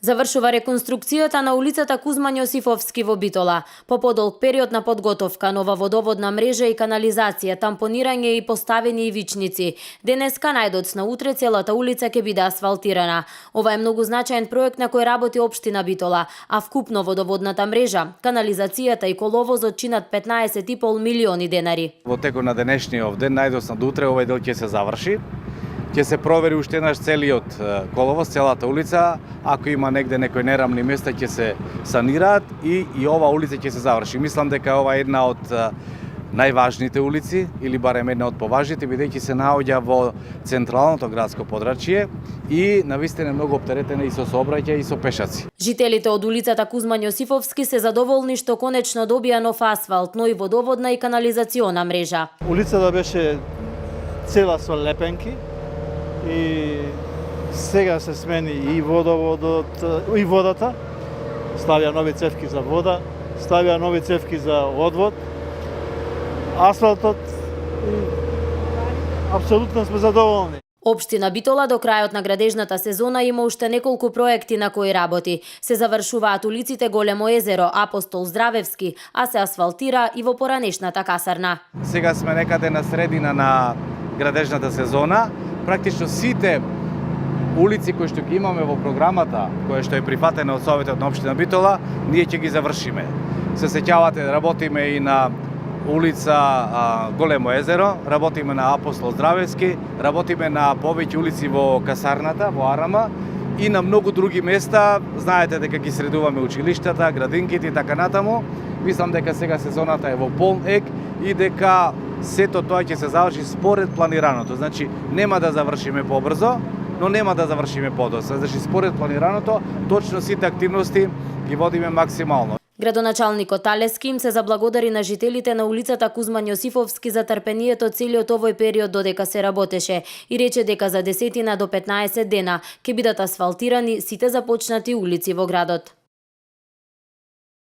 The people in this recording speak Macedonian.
Завршува реконструкцијата на улицата Кузман Јосифовски во Битола. По подолг период на подготовка, нова водоводна мрежа и канализација, тампонирање и поставени ивичници. Денеска најдоцна, утре целата улица ќе биде асфалтирана. Ова е многу значаен проект на кој работи општина Битола, а вкупно водоводната мрежа, канализацијата и коловозот чинат 15,5 милиони денари. Во текот на денешниот ден, најдоцна до утре, овој дел ќе се заврши. Ќе се провери уште еднаш целиот коловоз, целата улица. Ако има негде некои нерамни места, ќе се санираат и ова улица ќе се заврши. Мислам дека ова е една од најважните улици, или барем една од поважните, бидејќи се наоѓа во централното градско подрачје и навистина е многу оптеретена и со сообраќај и со пешаци. Жителите од улицата Кузман Јосифовски се задоволни што конечно добија нов асфалт, но и водоводна и канализациона мрежа. Улицата беше цела со лепенки и сега се смени и водоводот и водата, ставија нови цевки за вода, ставија нови цевки за одвод, асфалтот и апсолутно сме задоволни. Општина Битола до крајот на градежната сезона има уште неколку проекти на кои работи. Се завршуваат улиците Големо езеро, Апостол Здравевски, а се асфалтира и во поранешната касарна. Сега сме некаде на средина на градежната сезона. Практично сите улици кои што ги имаме во програмата, која што е прифатена од Советот на општина Битола, ние ќе ги завршиме. Се сеќавате, работиме и на улица Големо езеро, работиме на Апостол Здравевски, работиме на повеќе улици во касарната, во Арама и на многу други места. Знаете дека ги средуваме училиштата, градинките и така натаму. Мислам дека сега сезоната е во полн ек и дека сето тоа ќе се заврши според планираното. Значи, нема да завршиме побрзо, но нема да завршиме подоцна. Значи, според планираното, точно сите активности ги водиме максимално. Градоначалникот Талески им се заблагодари на жителите на улицата Кузман Јосифовски за трпението целиот овој период додека се работеше и рече дека за 10 до 15 дена ќе бидат асфалтирани сите започнати улици во градот.